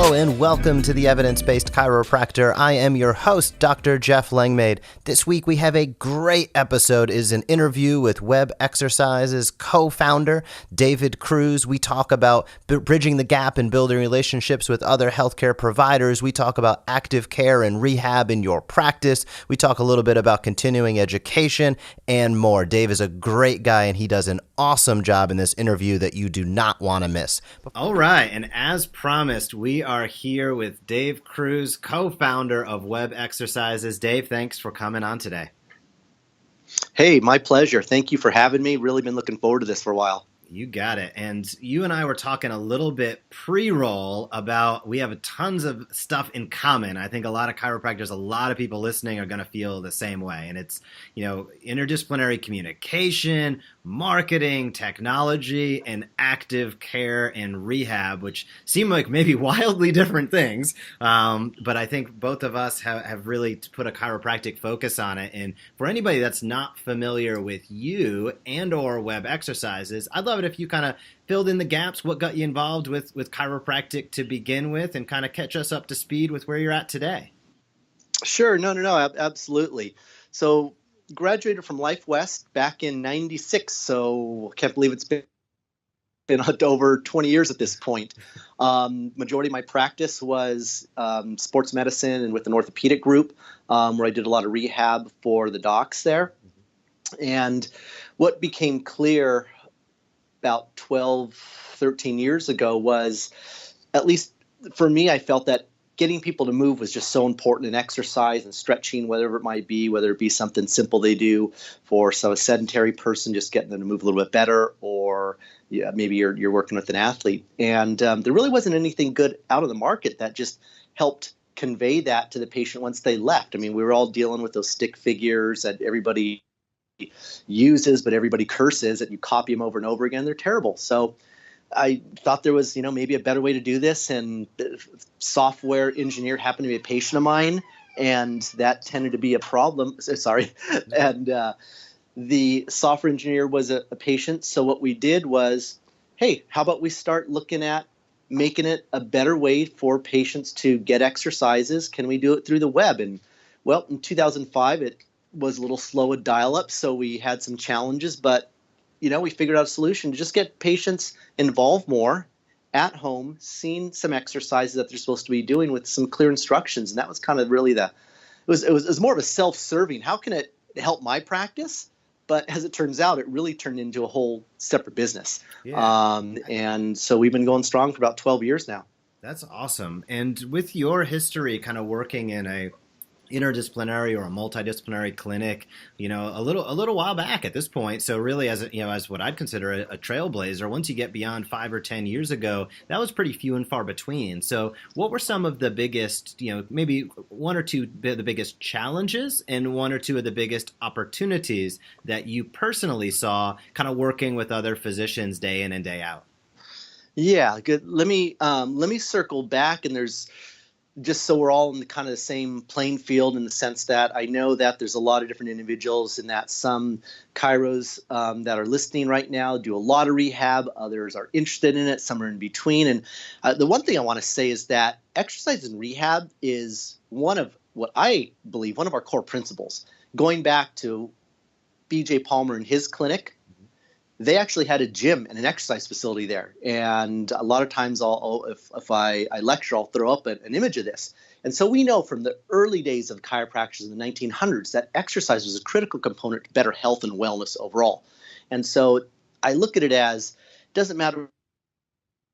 Hello and welcome to the Evidence-Based Chiropractor. I am your host, Dr. Jeff Langmaid. This week we have a great episode. It is an interview with Web Exercises co-founder David Cruz. We talk about bridging the gap and building relationships with other healthcare providers. We talk about active care and rehab in your practice. We talk a little bit about continuing education and more. Dave is a great guy and he does an awesome job in this interview that you do not want to miss. All right, and as promised, we are here with Dave Cruz, co-founder of Web Exercises. Dave, thanks for coming on today. Hey, my pleasure. Thank you for having me. Really been looking forward to this for a while. You got it. And you and I were talking a little bit pre-roll about we have tons of stuff in common. I think a lot of chiropractors, a lot of people listening are going to feel the same way. And it's, interdisciplinary communication, marketing, technology, and active care and rehab, which seem like maybe wildly different things. But I think both of us have really put a chiropractic focus on it. And for anybody that's not familiar with you and or Web Exercises, I'd love it if you kind of filled in the gaps, what got you involved with chiropractic to begin with, and kind of catch us up to speed with where you're at today. Sure. No, absolutely. So graduated from Life West back in 96. So can't believe it's been over 20 years at this point. Majority of my practice was sports medicine and with an orthopedic group where I did a lot of rehab for the docs there. And what became clear about 12, 13 years ago was, at least for me, I felt that getting people to move was just so important in exercise and stretching, whatever it might be, whether it be something simple they do for a sedentary person, just getting them to move a little bit better, or maybe you're working with an athlete. And there really wasn't anything good out of the market that just helped convey that to the patient once they left. I mean, we were all dealing with those stick figures that everybody uses, but everybody curses, that you copy them over and over again. They're terrible. So I thought there was, maybe a better way to do this. And the software engineer happened to be a patient of mine, and that tended to be a problem. Sorry. And the software engineer was a patient. So what we did was, hey, how about we start looking at making it a better way for patients to get exercises? Can we do it through the web? And well, in 2005, it was a little slow at dial-up, so we had some challenges, but we figured out a solution to just get patients involved more at home, seeing some exercises that they're supposed to be doing with some clear instructions. And that was kind of really it was more of a self-serving. How can it help my practice? But as it turns out, it really turned into a whole separate business. Yeah. And so we've been going strong for about 12 years now. That's awesome. And with your history kind of working in a interdisciplinary or a multidisciplinary clinic, a little while back at this point. So really, as what I'd consider a trailblazer, once you get beyond 5 or 10 years ago, that was pretty few and far between. So what were some of the biggest, maybe one or two of the biggest challenges and one or two of the biggest opportunities that you personally saw kind of working with other physicians day in and day out? Yeah, good. Let me circle back, and there's just so we're all in kind of the same playing field, in the sense that I know that there's a lot of different individuals, and that some chiros that are listening right now do a lot of rehab, others are interested in it, some are in between. And the one thing I want to say is that exercise and rehab is one of what I believe one of our core principles. Going back to BJ Palmer and his clinic, they actually had a gym and an exercise facility there. And a lot of times if I lecture, I'll throw up an image of this. And so we know from the early days of chiropractors in the 1900s that exercise was a critical component to better health and wellness overall. And so I look at it as, it doesn't matter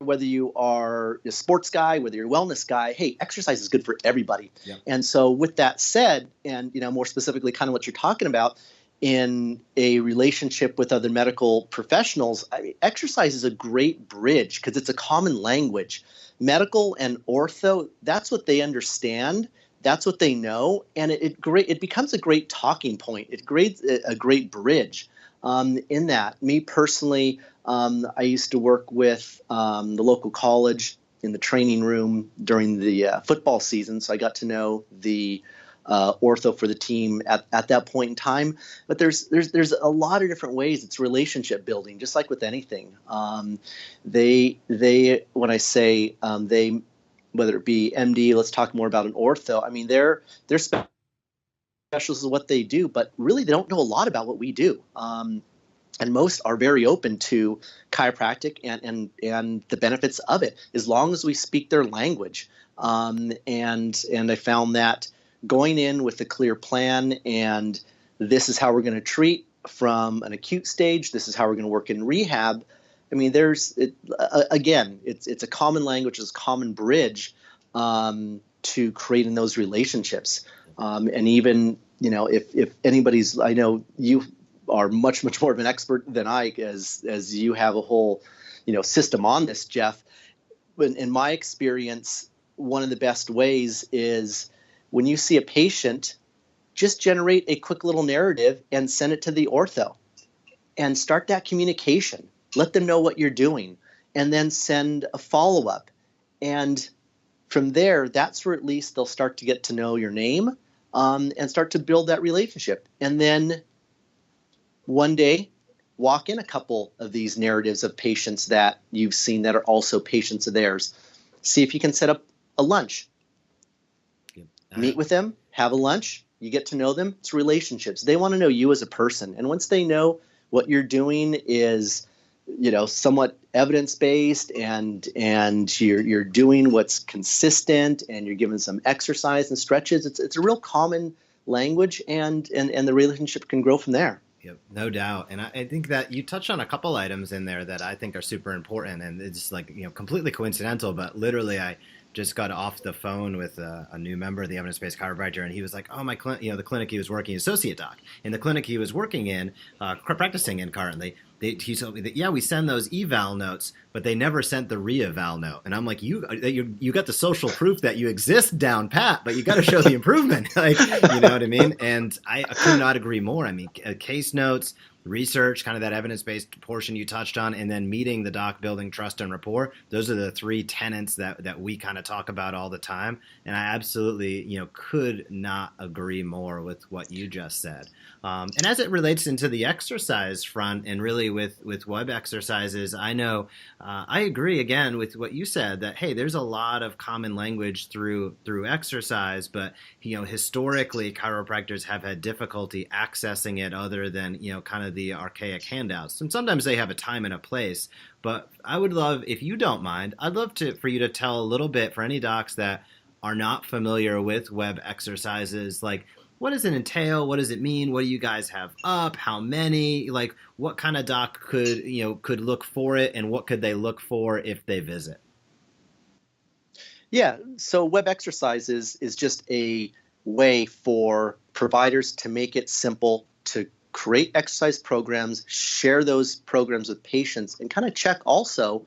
whether you are a sports guy, whether you're a wellness guy, hey, exercise is good for everybody. Yeah. And so with that said, and more specifically kind of what you're talking about, in a relationship with other medical professionals, exercise is a great bridge because it's a common language. Medical and ortho, that's what they understand. That's what they know. And it becomes a great talking point. It creates a great bridge in that. Me personally, I used to work with the local college in the training room during the football season. So I got to know the ortho for the team at that point in time. But there's a lot of different ways. It's relationship building, just like with anything. They when I say they whether it be MD, let's talk more about an ortho. I mean, they're specialists in what they do, but really they don't know a lot about what we do. And most are very open to chiropractic and the benefits of it, as long as we speak their language. And I found that going in with a clear plan, and this is how we're going to treat from an acute stage, this is how we're going to work in rehab. I mean, again, it's a common language, it's a common bridge to creating those relationships. And even, if anybody's, I know you are much more of an expert than I, as you have a whole, system on this, Jeff. But in my experience, one of the best ways is when you see a patient, just generate a quick little narrative and send it to the ortho and start that communication. Let them know what you're doing, and then send a follow-up. And from there, that's where at least they'll start to get to know your name and start to build that relationship. And then one day, walk in a couple of these narratives of patients that you've seen that are also patients of theirs. See if you can set up a lunch. Meet with them, have a lunch, you get to know them. It's relationships. They want to know you as a person. And once they know what you're doing is, somewhat evidence-based and you're doing what's consistent and you're giving some exercise and stretches, it's a real common language, and the relationship can grow from there. Yep, no doubt. And I think that you touched on a couple items in there that I think are super important, and it's completely coincidental, but literally I just got off the phone with a new member of the evidence-based chiropractor, and he was like, "Oh, my the clinic he was working, associate doc in the clinic he was working in, practicing in currently. He told me that we send those eval notes, but they never sent the re-eval note." And I'm like, "You got the social proof that you exist down pat, but you got to show the improvement." You know what I mean? And I could not agree more. I mean, case notes, research, kind of that evidence-based portion you touched on, and then meeting the doc, building trust and rapport. Those are the three tenets that we kind of talk about all the time. And I absolutely, could not agree more with what you just said. And as it relates into the exercise front, and really with web exercises, I know I agree again with what you said, that hey, there's a lot of common language through exercise, but historically chiropractors have had difficulty accessing it, other than kind of the archaic handouts. And sometimes they have a time and a place. But I would love, if you don't mind, I'd love for you to tell a little bit, for any docs that are not familiar with web exercises, like, what does it entail? What does it mean? What do you guys have up? How many? Like, what kind of doc could look for it, and what could they look for if they visit? Yeah, so web exercises is just a way for providers to make it simple to create exercise programs, share those programs with patients, and kind of check also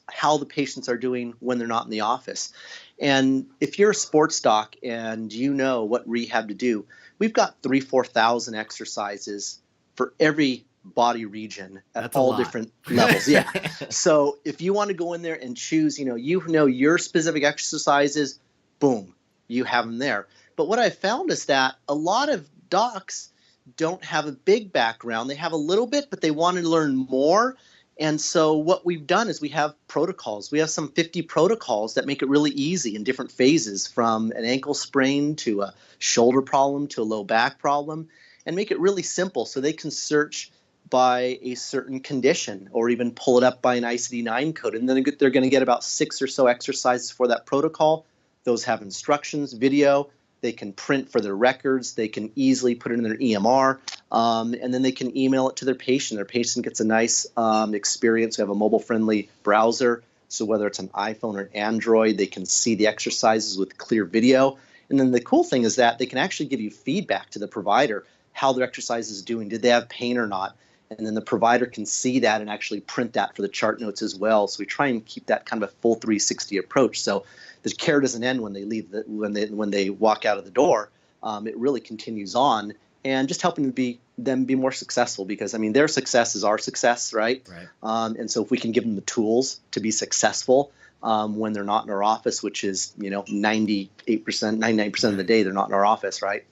how the patients are doing when they're not in the office. And if you're a sports doc and you know what rehab to do, we've got 3,000-4,000 exercises for every body region at That's all different levels. Yeah. So if you want to go in there and choose, your specific exercises, boom, you have them there. But what I found is that a lot of docs don't have a big background. They have a little bit, but they want to learn more. And so what we've done is we have protocols. We have some 50 protocols that make it really easy in different phases, from an ankle sprain to a shoulder problem to a low back problem, and make it really simple so they can search by a certain condition or even pull it up by an ICD-9 code. And then they're going to get about 6 or so exercises for that protocol. Those have instructions, video. They can print for their records. They can easily put it in their EMR, and then they can email it to their patient. Their patient gets a nice experience. We have a mobile-friendly browser, so whether it's an iPhone or an Android, they can see the exercises with clear video. And then the cool thing is that they can actually give you feedback to the provider, how their exercise is doing. Did they have pain or not? And then the provider can see that and actually print that for the chart notes as well. So we try and keep that kind of a full 360 approach. So the care doesn't end when they leave, when they walk out of the door. It really continues on, and just helping them be more successful, because their success is our success, right? And so if we can give them the tools to be successful when they're not in our office, which is 98%, 99% of the day they're not in our office, right?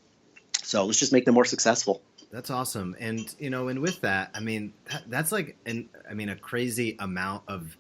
So let's just make them more successful. That's awesome. And, and with that, that's like a crazy amount of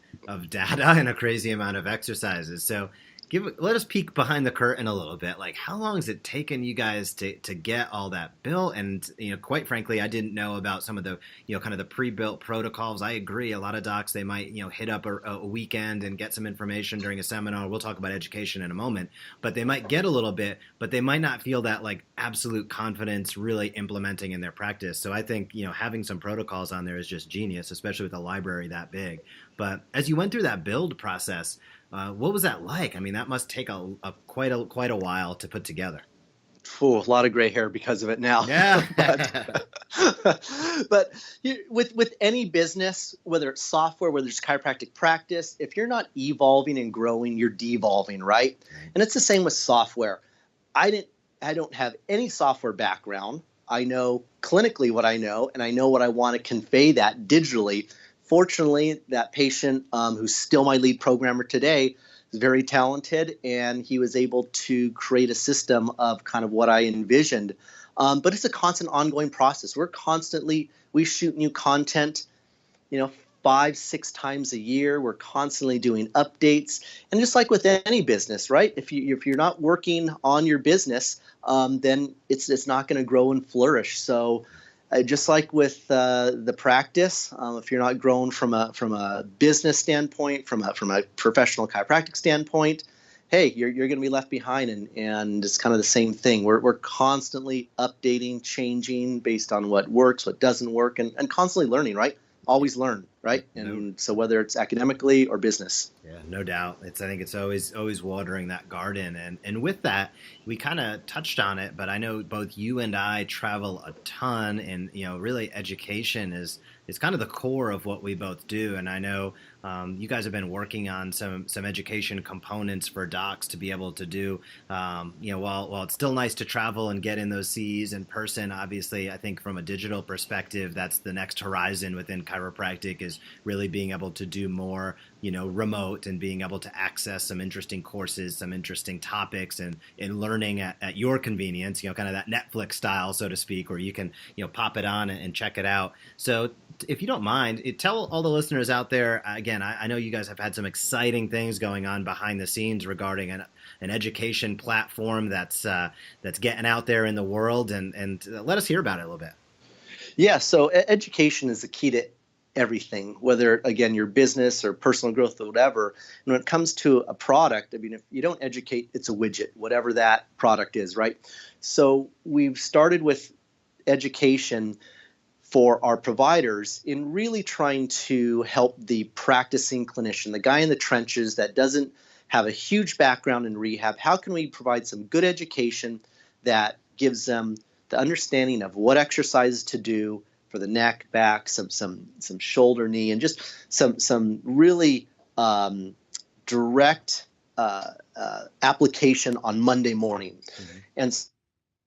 data and a crazy amount of exercises. So Let us peek behind the curtain a little bit. Like, how long has it taken you guys to get all that built? And quite frankly, I didn't know about some of the kind of the pre-built protocols. I agree. A lot of docs, they might hit up a weekend and get some information during a seminar. We'll talk about education in a moment, but they might get a little bit, but they might not feel that like absolute confidence really implementing in their practice. So I think having some protocols on there is just genius, especially with a library that big. But as you went through that build process, what was that like? I mean, that must take quite a while to put together. A lot of gray hair because of it now. Yeah. but with any business, whether it's software, whether it's chiropractic practice, if you're not evolving and growing, you're devolving, right? And it's the same with software. I don't have any software background. I know clinically what I know, and I know what I want to convey that digitally. Fortunately, that patient who's still my lead programmer today is very talented, and he was able to create a system of kind of what I envisioned. But it's a constant ongoing process. We shoot new content, 5-6 times a year. We're constantly doing updates. And just like with any business, right? If you're not working on your business, then it's not going to grow and flourish. So just like with the practice, if you're not growing from a business standpoint, from a professional chiropractic standpoint, hey, you're going to be left behind, and it's kind of the same thing. We're constantly updating, changing based on what works, what doesn't work, and constantly learning, right? Always learn, right? And so whether it's academically or business. Yeah, no doubt. I think it's always watering that garden. And with that, we kind of touched on it, but I know both you and I travel a ton, and really education is kind of the core of what we both do. And I know you guys have been working on some education components for docs to be able to do, while it's still nice to travel and get in those CEs in person, obviously, I think from a digital perspective, that's the next horizon within chiropractic, is really being able to do more, remote, and being able to access some interesting courses, some interesting topics, and learning at your convenience, kind of that Netflix style, so to speak, where you can, pop it on and check it out. So if you don't mind, tell all the listeners out there, again, I know you guys have had some exciting things going on behind the scenes regarding an education platform that's getting out there in the world, and let us hear about it a little bit. Yeah, so education is the key to everything, whether, again, your business or personal growth or whatever. And when it comes to a product, I mean, if you don't educate, it's a widget, whatever that product is, right? So we've started with education for our providers in really trying to help the practicing clinician, the guy in the trenches that doesn't have a huge background in rehab. How can we provide some good education that gives them the understanding of what exercises to do for the neck, back, some shoulder, knee, and just some really direct application on Monday morning. Mm-hmm. And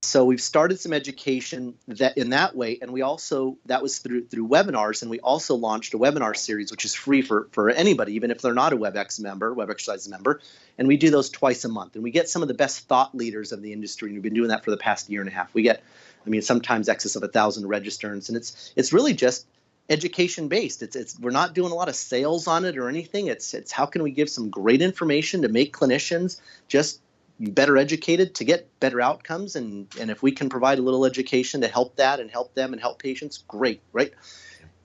so we've started some education in that way, and that was through webinars, and we also launched a webinar series, which is free for anybody, even if they're not a WebExercises member, and we do those twice a month, and we get some of the best thought leaders of the industry, and we've been doing that for the past year and a half. We get, sometimes excess of 1,000 registrants, and it's really just education based. We're not doing a lot of sales on it or anything. It's how can we give some great information to make clinicians just better educated to get better outcomes, and if we can provide a little education to help that and help them and help patients, great, right?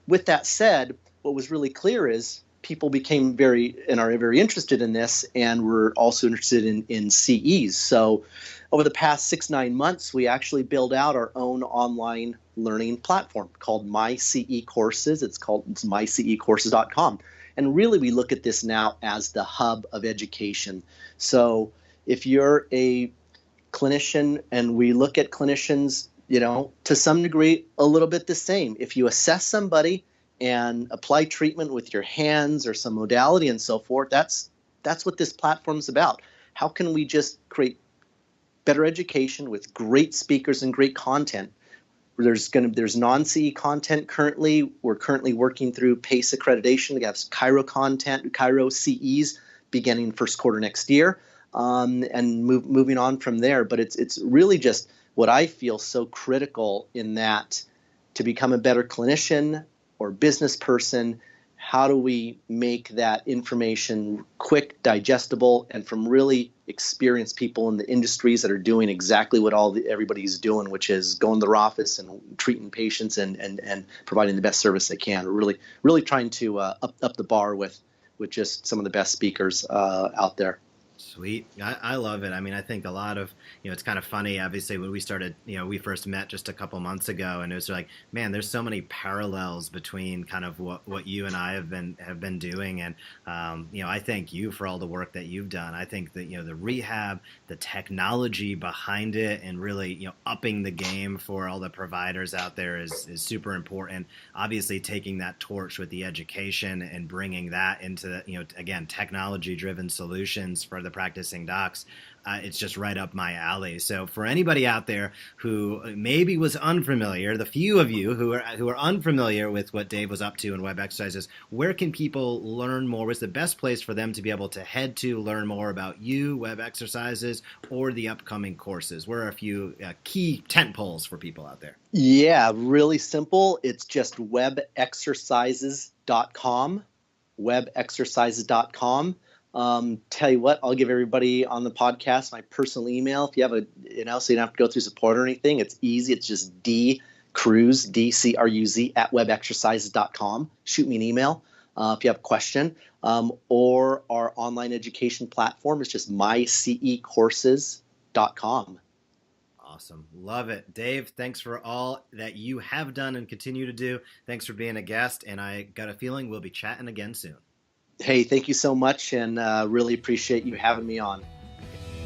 With that said, what was really clear is people became are very interested in this, and we're also interested in CEs. So over the past 6-9 months, we actually built out our own online learning platform called MyCE Courses. It's mycecourses.com. And really, we look at this now as the hub of education. So if you're a clinician, and we look at clinicians, to some degree, a little bit the same. If you assess somebody and apply treatment with your hands or some modality and so forth, that's what this platform's about. How can we just create better education with great speakers and great content? There's non-CE content currently. We're currently working through PACE accreditation. We have Chiro content, Chiro CEs beginning first quarter next year. And moving on from there. But it's really just what I feel so critical in that to become a better clinician or business person, how do we make that information quick, digestible, and from really experienced people in the industries that are doing exactly what everybody's doing, which is going to their office and treating patients and providing the best service they can. We're really trying to up the bar with just some of the best speakers out there. Sweet. I love it. I mean, I think a lot of, it's kind of funny, obviously, when we started, we first met just a couple months ago, and it was like, man, there's so many parallels between kind of what you and I have been doing. And, I thank you for all the work that you've done. I think that, the rehab, the technology behind it, and really, upping the game for all the providers out there is super important. Obviously, taking that torch with the education and bringing that into, again, technology-driven solutions for the practicing docs, it's just right up my alley. So for anybody out there who maybe was unfamiliar, the few of you who are unfamiliar with what Dave was up to in Web Exercises, where can people learn more? What's the best place for them to be able to head to learn more about you, Web Exercises, or the upcoming courses? Where are a few key tent poles for people out there? Yeah, really simple. It's just webexercises.com, webexercises.com. Tell you what, I'll give everybody on the podcast my personal email. If you have so you don't have to go through support or anything. It's easy. It's just dcruz, D-C-R-U-Z, at webexercises.com. Shoot me an email if you have a question. Or our online education platform is just mycecourses.com. Awesome. Love it. Dave, thanks for all that you have done and continue to do. Thanks for being a guest, and I got a feeling we'll be chatting again soon. Hey, thank you so much, and really appreciate you having me on.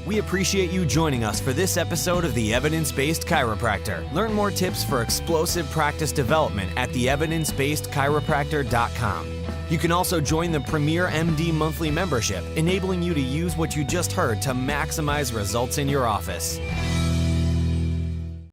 We appreciate you joining us for this episode of The Evidence-Based Chiropractor. Learn more tips for explosive practice development at theevidencebasedchiropractor.com. You can also join the Premier MD monthly membership, enabling you to use what you just heard to maximize results in your office.